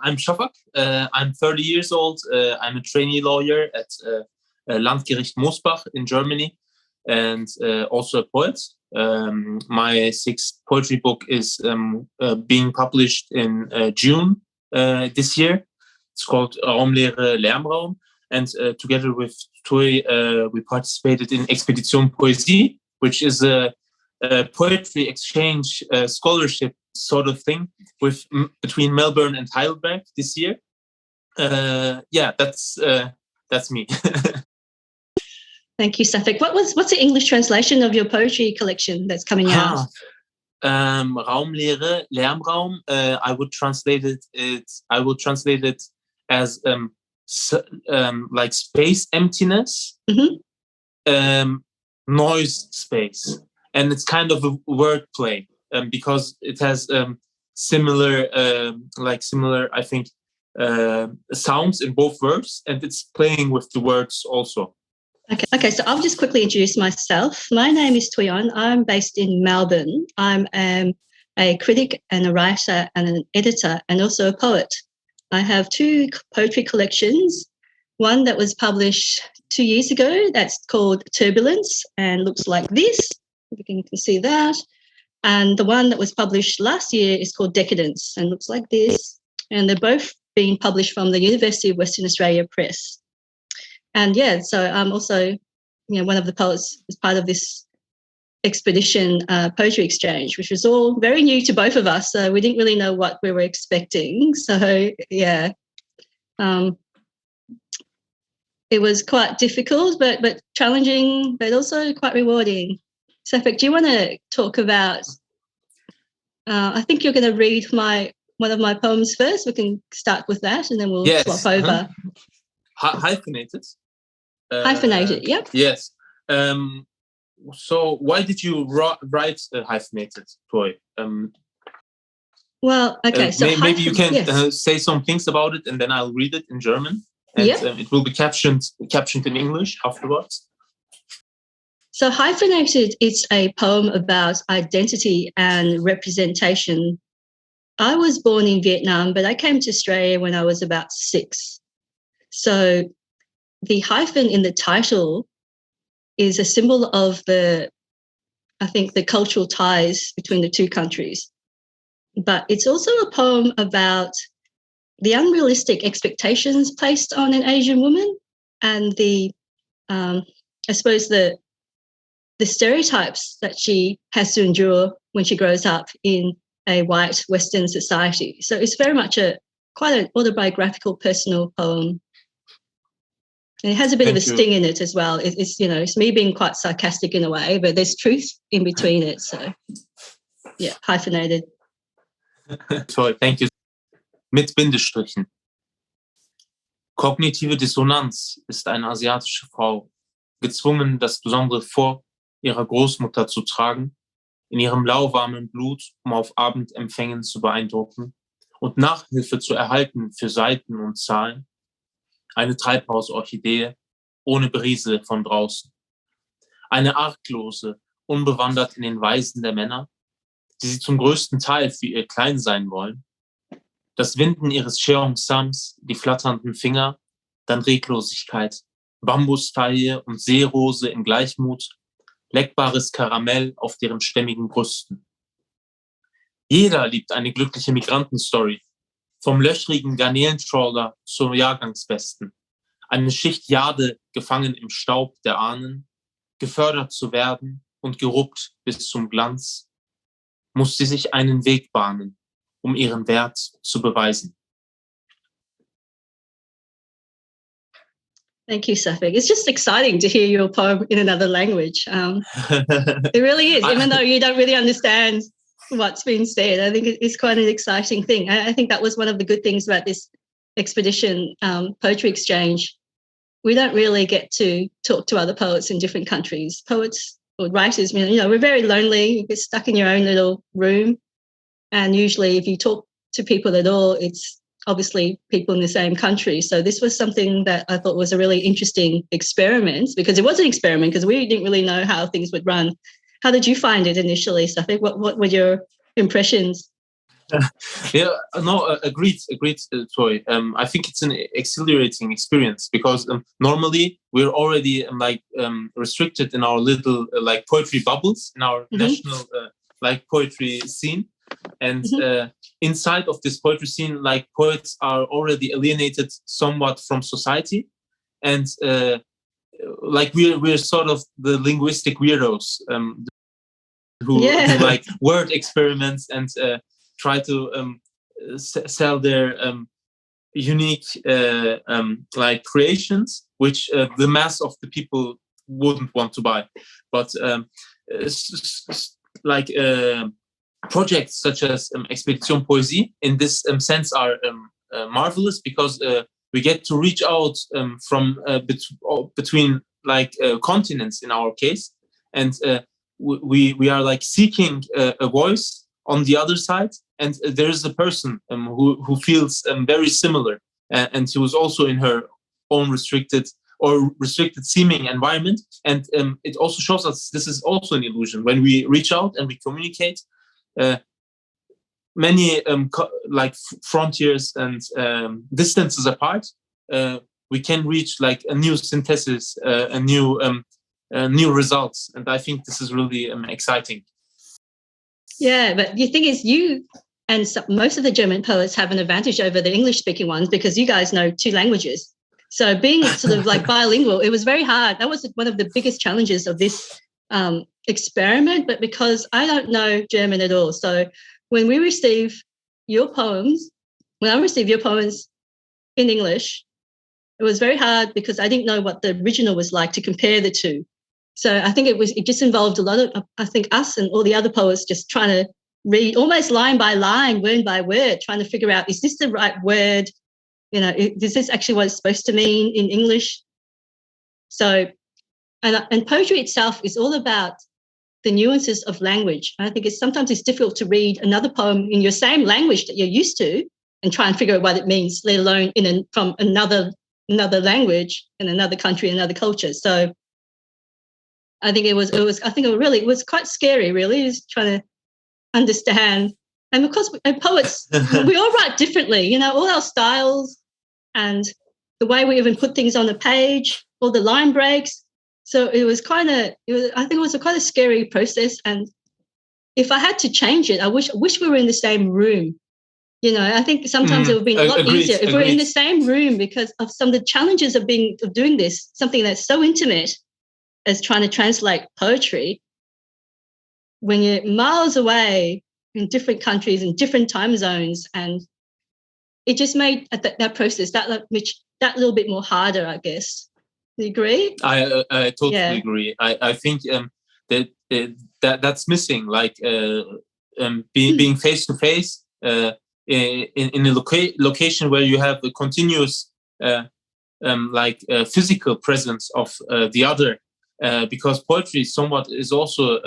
I'm Şafak. I'm 30 years old. I'm a trainee lawyer at Landgericht Mosbach in Germany, and also a poet. My sixth poetry book is being published in June this year. It's called Raumlehre, Lärmraum. And together with Thuy, we participated in Expedition Poesie, which is a poetry exchange scholarship sort of thing between Melbourne and Heidelberg this year. That's me. Thank you, Şafak. What's the English translation of your poetry collection that's coming out? Raumlehre, Lärmraum. I would translate it as like space emptiness, noise space, and it's kind of a wordplay because it has similar, I think, sounds in both words, and it's playing with the words also. Okay, so I'll just quickly introduce myself. My name is Thuy On. I'm based in Melbourne. I'm a critic and a writer and an editor and also a poet. I have two poetry collections, one that was published 2 years ago that's called Turbulence and looks like this, if you can see that. And the one that was published last year is called Decadence and looks like this. And they're both being published from the University of Western Australia Press. And so I'm also, one of the poets as part of this expedition poetry exchange, which was all very new to both of us. So we didn't really know what we were expecting. So it was quite difficult, but challenging, but also quite rewarding. Şafak, do you want to talk about? I think you're going to read one of my poems first. We can start with that, and then we'll swap over. Hyphenated. Hyphenated, yep. Yes. So why did you write hyphenated, Thuy? Well, okay. So maybe you can say some things about it, and then I'll read it in German, and it will be captioned in English afterwards. So Hyphenated is a poem about identity and representation. I was born in Vietnam, but I came to Australia when I was about 6. So the hyphen in the title is a symbol of the cultural ties between the two countries. But it's also a poem about the unrealistic expectations placed on an Asian woman and the stereotypes that she has to endure when she grows up in a white Western society. So it's very much quite an autobiographical, personal poem. And it has a bit of a sting in it as well. It's me being quite sarcastic in a way, but there's truth in between it. So, hyphenated. Toll, thank you. Mit Bindestrichen. Kognitive Dissonanz ist eine asiatische Frau, gezwungen, das besondere Fort ihrer Großmutter zu tragen, in ihrem lauwarmen Blut, um auf Abendempfängen zu beeindrucken und Nachhilfe zu erhalten für Seiten und Zahlen. Eine Treibhausorchidee ohne Brise von draußen. Eine arglose, unbewandert in den Weisen der Männer, die sie zum größten Teil für ihr Klein sein wollen. Das Winden ihres Cheongsams, die flatternden Finger, dann Reglosigkeit, Bambustaille und Seerose in Gleichmut, leckbares Karamell auf deren stämmigen Brüsten. Jeder liebt eine glückliche Migrantenstory, vom löchrigen Garnelentrawler zur Jahrgangsbesten. Eine Schicht Jade gefangen im Staub der Ahnen, gefördert zu werden und geruppt bis zum Glanz, muss sie sich einen Weg bahnen, um ihren Wert zu beweisen. Thank you, Şafak. It's just exciting to hear your poem in another language. It really is, even though you don't really understand what's been said. I think it's quite an exciting thing. I think that was one of the good things about this expedition poetry exchange. We don't really get to talk to other poets in different countries. Poets or writers, we're very lonely. You get stuck in your own little room. And usually if you talk to people at all, it's obviously people in the same country. So this was something that I thought was a really interesting experiment, because it was an experiment because we didn't really know how things would run. How did you find it initially, Şafak? What were your impressions? Yeah, no, agreed, Troy. I think it's an exhilarating experience because normally we're already restricted in our little like poetry bubbles in our national like poetry scene, and inside of this poetry scene, like poets are already alienated somewhat from society, and like we're sort of the linguistic weirdos who like word experiments and try to sell their unique like creations, which the mass of the people wouldn't want to buy. But like projects such as Expedition Poesie in this sense are marvelous because we get to reach out from between like continents in our case, and we are like seeking a voice on the other side, and there is a person who feels very similar, and she was also in her own restricted seeming environment, and it also shows us this is also an illusion when we reach out and we communicate. Many like frontiers and distances apart, we can reach like a new synthesis, a new results, and I think this is really exciting. Yeah, but the thing is, you and most of the German poets have an advantage over the English-speaking ones because you guys know 2 languages. So being sort of like bilingual, it was very hard. That was one of the biggest challenges of this experiment. But because I don't know German at all, so when I receive your poems in English, it was very hard because I didn't know what the original was like to compare the 2. So I think it just involved a lot of, I think, us and all the other poets just trying to read almost line by line, word by word, trying to figure out, is this the right word? You know, is this actually what it's supposed to mean in English? So, and poetry itself is all about the nuances of language. I think sometimes it's difficult to read another poem in your same language that you're used to and try and figure out what it means, let alone from another language in another country, another culture. So I think it was quite scary, really, is trying to understand. And of course, poets, we all write differently, you know, all our styles and the way we even put things on the page, all the line breaks. So I think it was quite a scary process. And if I had to change it, I wish we were in the same room. You know, I think sometimes it would have been a lot easier if we're in the same room because of some of the challenges of doing this, something that's so intimate as trying to translate poetry when you're miles away in different countries and different time zones, and it just made that process that little bit more harder, I guess. Do you agree? I totally agree. I think that's missing, like being face to face in a location where you have a continuous physical presence of the other. Because poetry somewhat is also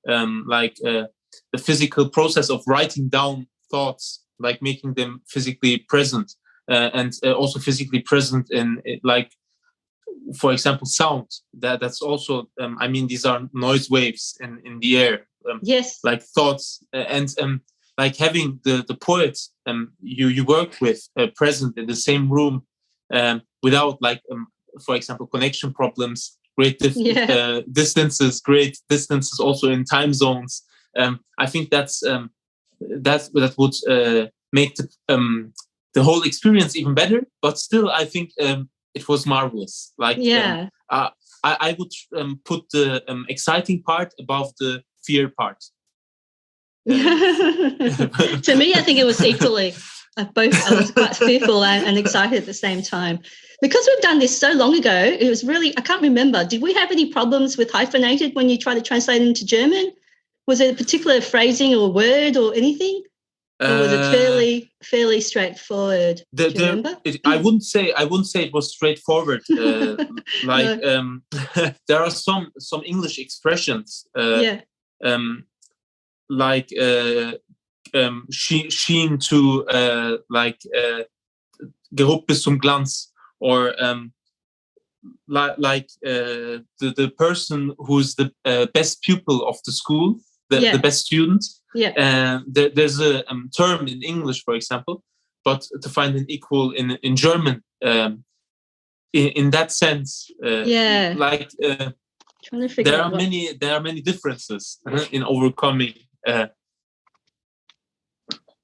the physical process of writing down thoughts, like making them physically present, and also physically present in like, for example, sound. That's also, I mean, these are noise waves in the air. Yes. Like thoughts and like having the poet you work with present in the same room without like, for example, connection problems. Great distances, also in time zones. I think that would make the whole experience even better. But still, I think it was marvelous. Like, I would put the exciting part above the fear part. To me, I think it was equally. I was quite fearful and excited at the same time. Because we've done this so long ago, it was really, I can't remember. Did we have any problems with hyphenated when you try to translate it into German? Was it a particular phrasing or word or anything? Or was it fairly straightforward? Do you remember? I wouldn't say it was straightforward. Like there are some English expressions. Like schien to like gehobt bis zum Glanz, or like the person who's the best pupil of the school the best student. Yeah. There's a term in English, for example, but to find an equal in German, in that sense, like trying to figure out there are many differences in overcoming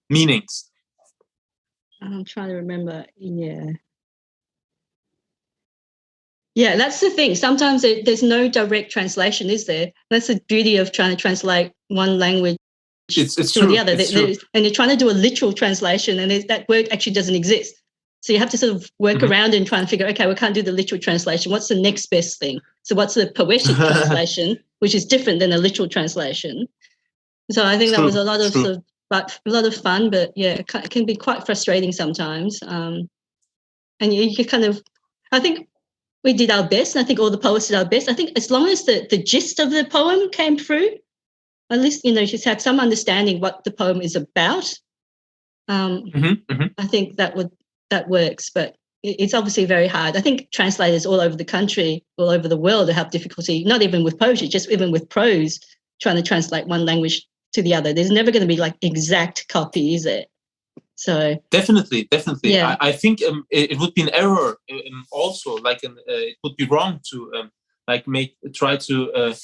meanings. I'm trying to remember. Yeah, that's the thing. Sometimes there's no direct translation, is there? That's the beauty of trying to translate one language to the other. And you're trying to do a literal translation, and that word actually doesn't exist. So you have to sort of work around and try and figure, okay, we can't do the literal translation. What's the next best thing? So what's the poetic translation, which is different than a literal translation? So I think that was a lot of fun, but yeah, it can be quite frustrating sometimes. And you kind of, I think we did our best, and I think all the poets did our best. I think as long as the gist of the poem came through, at least, just had some understanding what the poem is about. I think that works, but it's obviously very hard. I think translators all over the country, all over the world have difficulty, not even with poetry, just even with prose, trying to translate one language to the other. There's never going to be like exact copy, is it? So definitely. Yeah. I think it would be an error also. Like it would be wrong to try to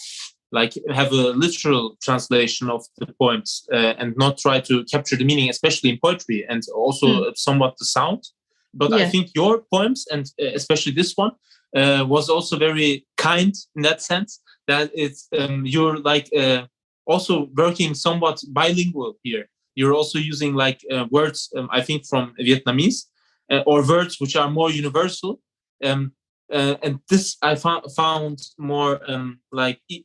have a literal translation of the poems and not try to capture the meaning, especially in poetry, and also somewhat the sound. But I think your poems, and especially this one, was also very kind in that sense that it's you're also working somewhat bilingual here. You're also using words, I think, from Vietnamese or words which are more universal. And this I found more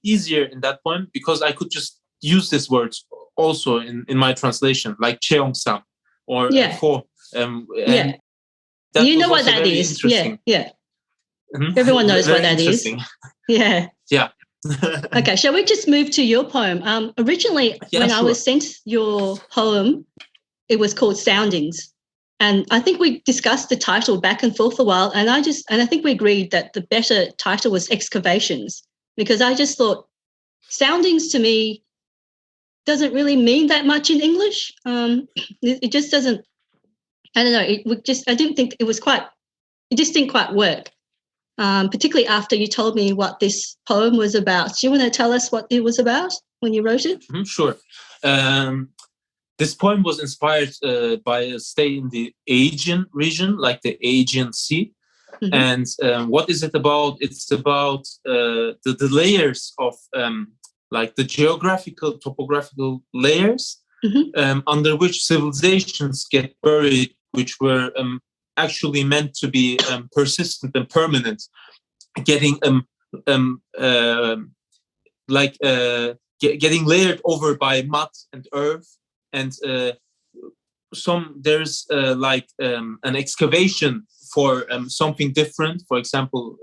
easier in that poem, because I could just use these words also in my translation, like Cheong Sam or Pho. You know what that is. Yeah. Mm-hmm. Everyone knows what that is. Yeah. Okay, shall we just move to your poem? Originally, when I was sent your poem, it was called Soundings. And I think we discussed the title back and forth a while, and I think we agreed that the better title was Excavations, because I just thought soundings to me doesn't really mean that much in English. It just doesn't, I don't know, I didn't think it just didn't quite work. Particularly after you told me what this poem was about. Do you want to tell us what it was about when you wrote it? Sure. This poem was inspired by a stay in the Aegean region, like the Aegean Sea. And what is it about? It's about the layers of the geographical, topographical layers under which civilizations get buried, which were actually meant to be persistent and permanent, getting getting layered over by mud and earth, and there's an excavation for something different. For example,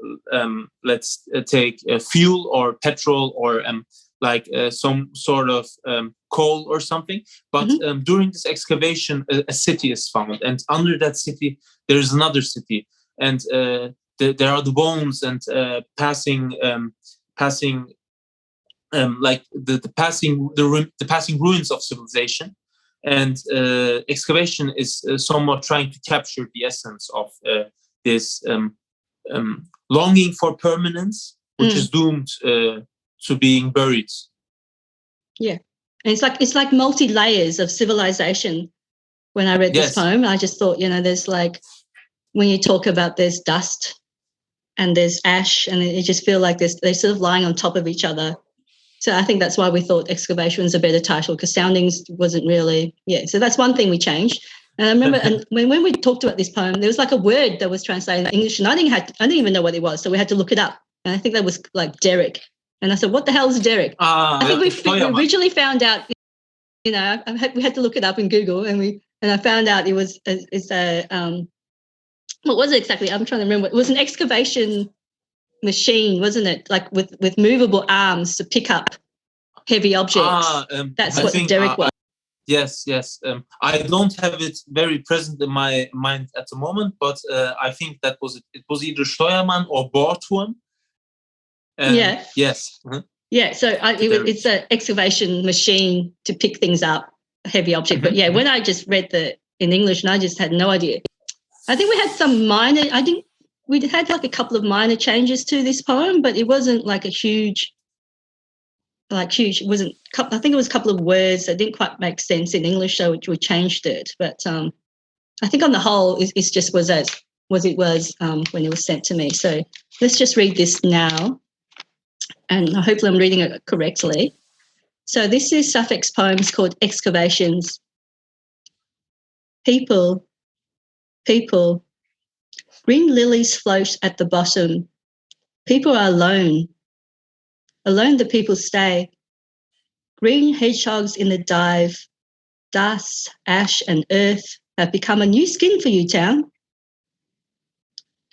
let's take fuel or petrol or some sort of coal or something. But during this excavation, a city is found, and under that city there is another city, and there are the bones and passing ruins of civilization. And excavation is somewhat trying to capture the essence of this longing for permanence, which is doomed to being buried. Yeah, and it's like multi layers of civilization. When I read this poem, I just thought, there's when you talk about there's dust and there's ash, and it just feel like they're sort of lying on top of each other. So I think that's why we thought Excavation was a better title, because Soundings wasn't really, so that's one thing we changed. And I remember and when we talked about this poem, there was a word that was translated in English, and I didn't even know what it was, so we had to look it up. And I think that was Derek. And I said, what the hell is Derek? I think we originally found out, we had to look it up in Google, and I found out it's a what was it exactly? I'm trying to remember. It was an excavation machine, wasn't it? With movable arms to pick up heavy objects. That's what Derek was. Yes. I don't have it very present in my mind at the moment, but I think that was it. It was either Steuermann or Bordturm. Yes. Mm-hmm. Yeah, so it's an excavation machine to pick things up, a heavy object. But yeah, when I just read in English, and I just had no idea. I think we had we had like a couple of minor changes to this poem, but it wasn't like a huge. It wasn't. I think it was a couple of words that didn't quite make sense in English, so we changed it. But I think on the whole, it just was as it was when it was sent to me. So let's just read this now, and hopefully I'm reading it correctly. So this is Şafak's poems called Excavations. People, people, green lilies float at the bottom. People are alone. Alone the people stay. Green hedgehogs in the dive. Dust, ash and earth have become a new skin for you, town.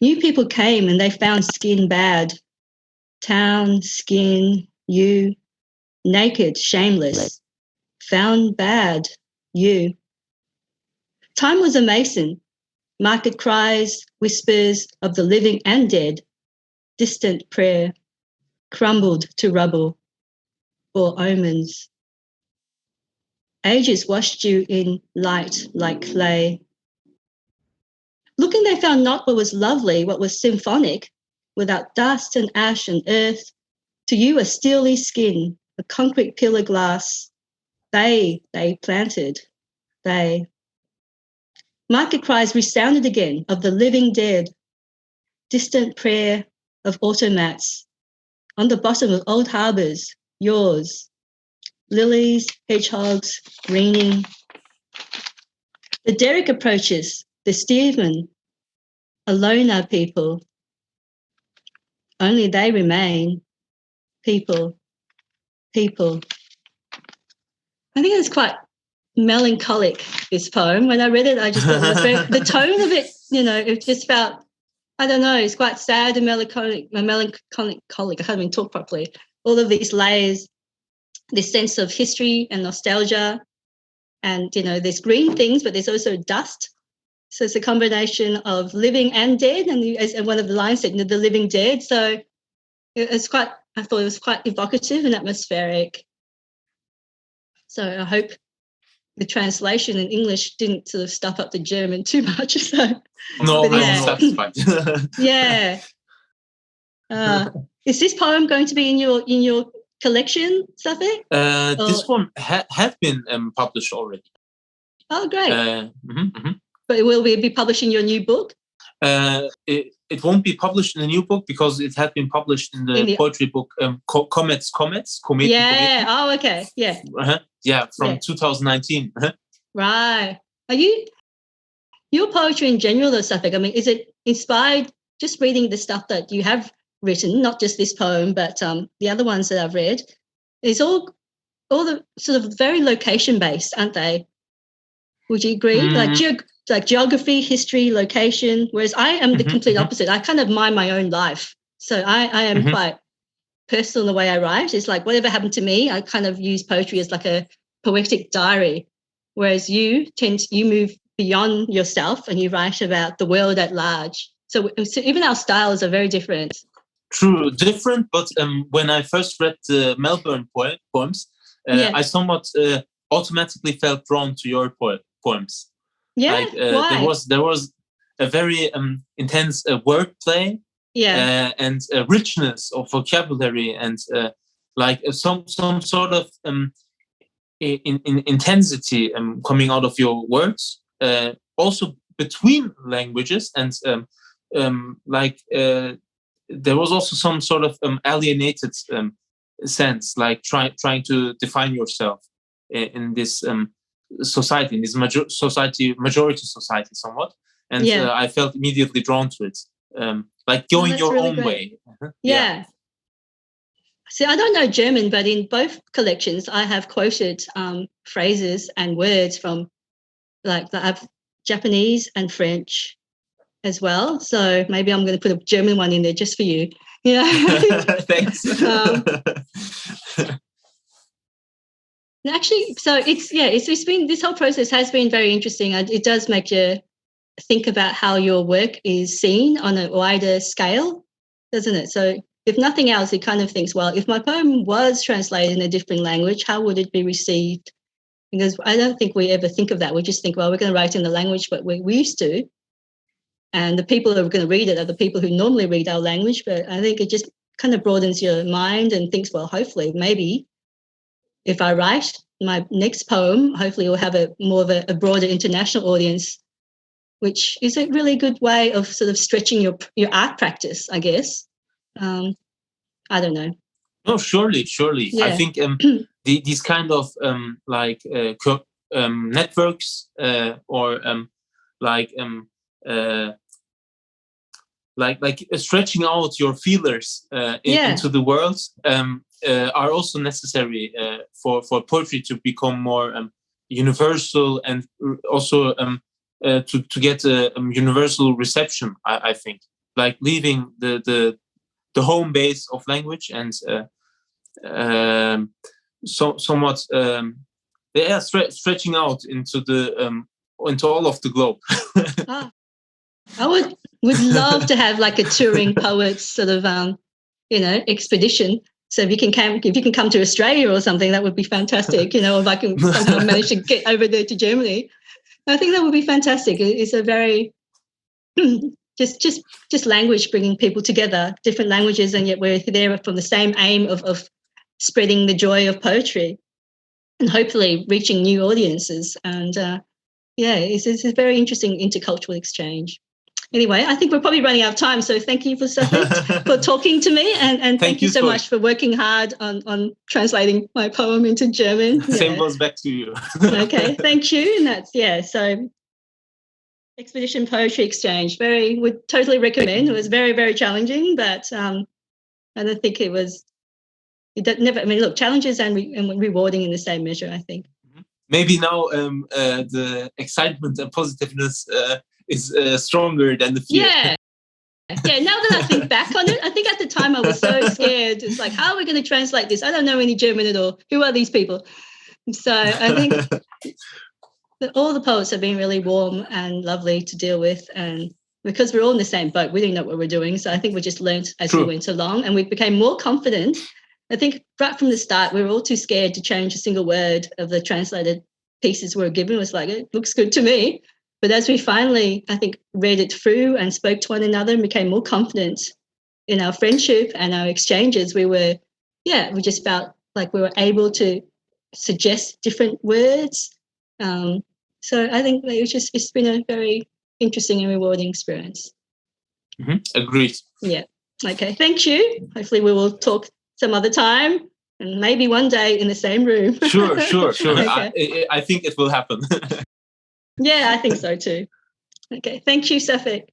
New people came and they found skin bad. Town, skin, you, naked, shameless. Found bad, you. Time was a mason. Market cries, whispers of the living and dead. Distant prayer, crumbled to rubble, or omens. Ages washed you in light like clay. Looking they found not what was lovely, what was symphonic, without dust and ash and earth. To you a steely skin, a concrete pillar glass. They planted, they. Market cries resounded again of the living dead. Distant prayer of automats. On the bottom of old harbours, yours. Lilies, hedgehogs, greening. The derrick approaches, the steersman. Alone are people. Only they remain. People, people. I think it's quite melancholic, this poem. When I read it, I just thought it was very, the tone of it, it just felt, I don't know, it's quite sad and melancholic. I can't even talk properly. All of these layers, this sense of history and nostalgia. And, there's green things, but there's also dust. So it's a combination of living and dead. And as one of the lines said, the living dead. So I thought it was quite evocative and atmospheric. So I hope the translation in English didn't sort of stuff up the German too much. So, no, I'm satisfied. Yeah. Is this poem going to be in your collection, Şafak? This one had been published already. Oh, great. But will it be published in your new book? It won't be published in the new book because it had been published in the poetry book Comets. Kometen, yeah. Oh, okay. Yeah. Yeah, from 2019. Right. Are your poetry in general, though, Şafak? I mean, is it inspired just reading the stuff that you have written, not just this poem, but the other ones that I've read? It's all the sort of very location based, aren't they? Would you agree? Like geography, history, location. Whereas I am the complete opposite. I kind of mind my own life, so I am quite personal in the way I write. It's like whatever happened to me, I kind of use poetry as like a poetic diary. Whereas you move beyond yourself and you write about the world at large. So even our styles are very different. True, different. But when I first read the Melbourne poems, I somewhat automatically felt drawn to your poems. Yeah, why? There was a very intense wordplay, and richness of vocabulary, and some sort of in intensity coming out of your words. Also between languages, and there was also some sort of alienated sense, like trying to define yourself in this society, in this majority society somewhat. And I felt immediately drawn to it, like going your really own great. way. Yeah. See, I don't know German, but in both collections, I have quoted phrases and words from, I have Japanese and French as well. So maybe I'm going to put a German one in there just for you. Thanks. Actually, so it's been, this whole process has been very interesting. It does make you think about how your work is seen on a wider scale, doesn't it? So if nothing else, he kind of thinks, well, if my poem was translated in a different language, how would it be received? Because I don't think we ever think of that. We just think, well, we're going to write in the language, but we used to. And the people who are going to read it are the people who normally read our language. But I think it just kind of broadens your mind and thinks, well, hopefully, maybe if I write my next poem, hopefully it will have more of a broader international audience, which is a really good way of sort of stretching your art practice, I guess. I don't know. No, surely. Yeah. I think these kind of networks or stretching out your feelers into the world are also necessary for poetry to become more universal and also to get a universal reception. I think, like leaving the home base of language and somewhat stretching out into all of the globe. I would love to have like a touring poets sort of expedition. So if you can come to Australia or something, that would be fantastic. If I can somehow manage to get over there to Germany, I think that would be fantastic. It's a very just language bringing people together, different languages, and yet we're there from the same aim of spreading the joy of poetry and hopefully reaching new audiences. And it's a very interesting intercultural exchange. Anyway, I think we're probably running out of time. So thank you for talking to me, and thank you so much for working hard on translating my poem into German. Same goes back to you. Okay, thank you. And that's so Expedition Poetry Exchange. Would totally recommend. It was very, very challenging, but I don't think it was. Challenges and rewarding in the same measure, I think. Maybe now the excitement and positiveness is stronger than the fear. Yeah, now that I think back on it, I think at the time I was so scared. It's like, how are we going to translate this? I don't know any German at all. Who are these people? So I think all the poets have been really warm and lovely to deal with, and because we're all in the same boat, we didn't know what we're doing. So I think we just learned as we went along, and we became more confident. I think right from the start, we were all too scared to change a single word of the translated pieces we were given. It was like, it looks good to me. But as we finally, I think, read it through and spoke to one another and became more confident in our friendship and our exchanges, we just felt like we were able to suggest different words. So I think it's been a very interesting and rewarding experience. Mm-hmm. Agreed. Yeah. Okay. Thank you. Hopefully we will talk some other time and maybe one day in the same room. Sure. Okay. I think it will happen. Yeah, I think so too. Okay. Thank you, Şafak.